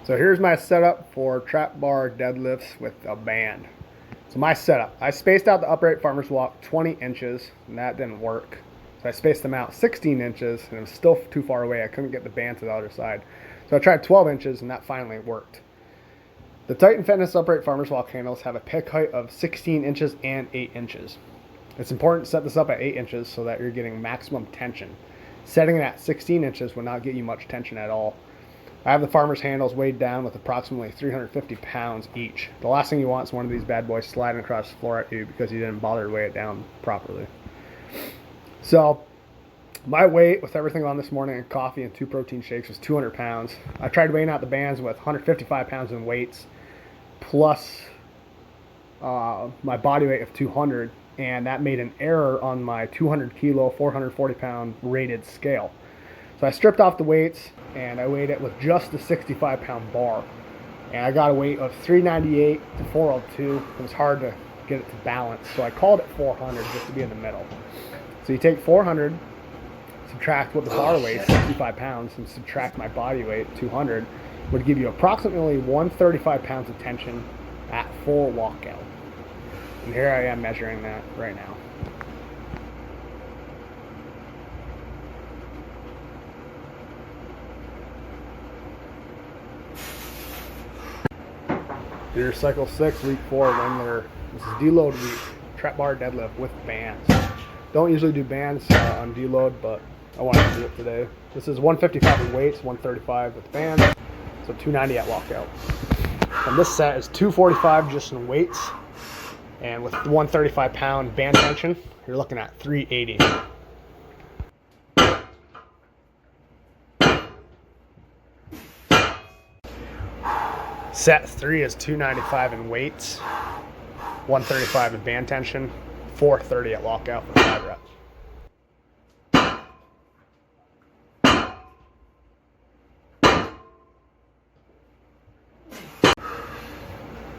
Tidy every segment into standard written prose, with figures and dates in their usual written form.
So here's my setup for trap bar deadlifts with a band. So my setup, I spaced out the upright farmer's walk 20 inches, and that didn't work. So I spaced them out 16 inches, and it was still too far away. I couldn't get the band to the other side. So I tried 12 inches, and that finally worked. The Titan Fitness upright farmer's walk handles have a pick height of 16 inches and 8 inches. It's important to set this up at 8 inches so that you're getting maximum tension. Setting it at 16 inches will not get you much tension at all. I have the farmer's handles weighed down with approximately 350 pounds each. The last thing you want is one of these bad boys sliding across the floor at you because you didn't bother to weigh it down properly. So my weight with everything on this morning and coffee and 2 protein shakes was 200 pounds. I tried weighing out the bands with 155 pounds in weights plus my body weight of 200, and that made an error on my 200 kilo, 440 pound rated scale. So I stripped off the weights and I weighed it with just the 65 pound bar. And I got a weight of 398 to 402. It was hard to get it to balance, so I called it 400 just to be in the middle. So you take 400, subtract what the bar weighs, 65 pounds, and subtract my body weight, 200, would give you approximately 135 pounds of tension at full walkout. And here I am measuring that right now. Here's cycle 6, week 4, WENDLER. This is deload week, trap bar deadlift with bands. Don't usually do bands on deload, but I wanted to do it today. This is 155 in weights, 135 with bands, so 290 at walkout. And this set is 245 just in weights, and with 135 pound band tension, you're looking at 380. Set 3 is 295 in weights, 135 in band tension, 430 at walkout for 5 reps.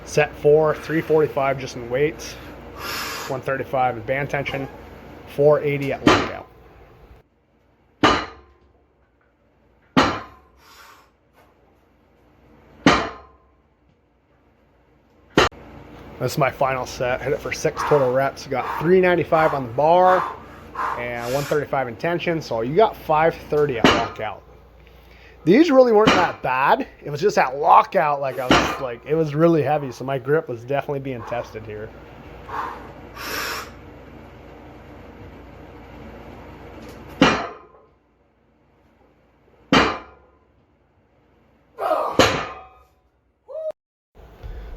Set 4, 345 just in weights, 135 in band tension, 480 at walkout. This is my final set. Hit it for 6 total reps. You got 395 on the bar and 135 in tension. So you got 530 at lockout. These really weren't that bad. It was just at lockout, it was really heavy. So my grip was definitely being tested here.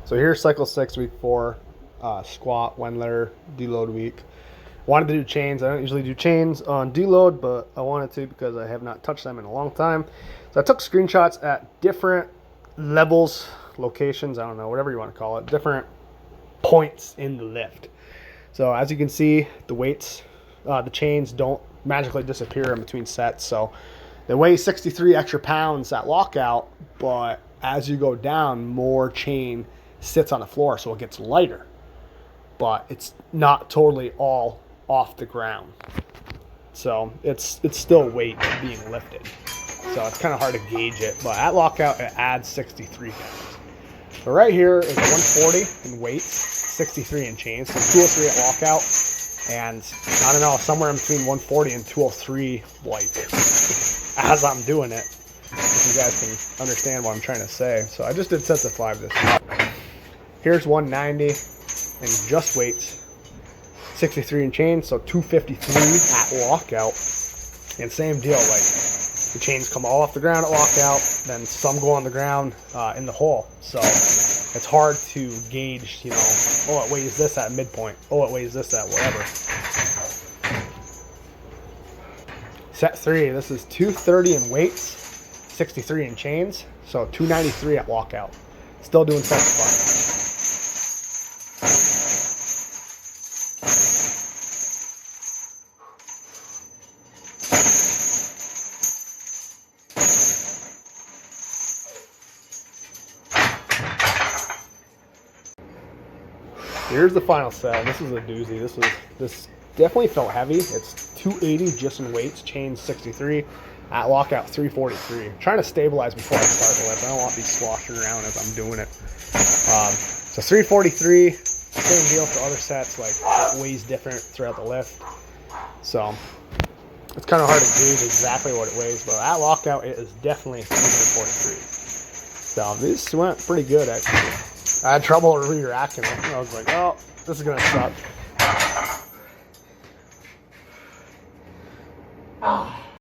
So here's cycle 6, week 4, squat, WENDLER, deload week. Wanted to do chains. I don't usually do chains on deload, but I wanted to because I have not touched them in a long time. So I took screenshots at different levels, locations, I don't know, whatever you want to call it, different points in the lift. So as you can see, the weights, the chains don't magically disappear in between sets. So they weigh 63 extra pounds at lockout, but as you go down, more chain sits on the floor, so it gets lighter, but it's not totally all off the ground. So it's still weight being lifted. So it's kind of hard to gauge it, but at lockout it adds 63 pounds. So right here is 140 in weights, 63 in chains, so 203 at lockout, and I don't know, somewhere in between 140 and 203, like as I'm doing it. If you guys can understand what I'm trying to say. So I just did sets of 5 this week. Here's 190 in just weights, 63 in chains, so 253 at lockout. And same deal, like the chains come all off the ground at lockout, then some go on the ground in the hole. So it's hard to gauge, you know, oh, it weighs this at midpoint, oh, it weighs this at whatever. Set 3, this is 230 in weights, 63 in chains, so 293 at walkout. Still doing sets of 5. Here's the final set. This is a doozy. This definitely felt heavy. It's 280 just in weights, chains 63. At lockout, 343. I'm trying to stabilize before I start the lift. I don't want to be sloshing around as I'm doing it. So 343, same deal for other sets, like it weighs different throughout the lift. So it's kind of hard to gauge exactly what it weighs, but at lockout, it is definitely 343. So this went pretty good, actually. I had trouble re-racking it. I was like, oh, this is going to suck.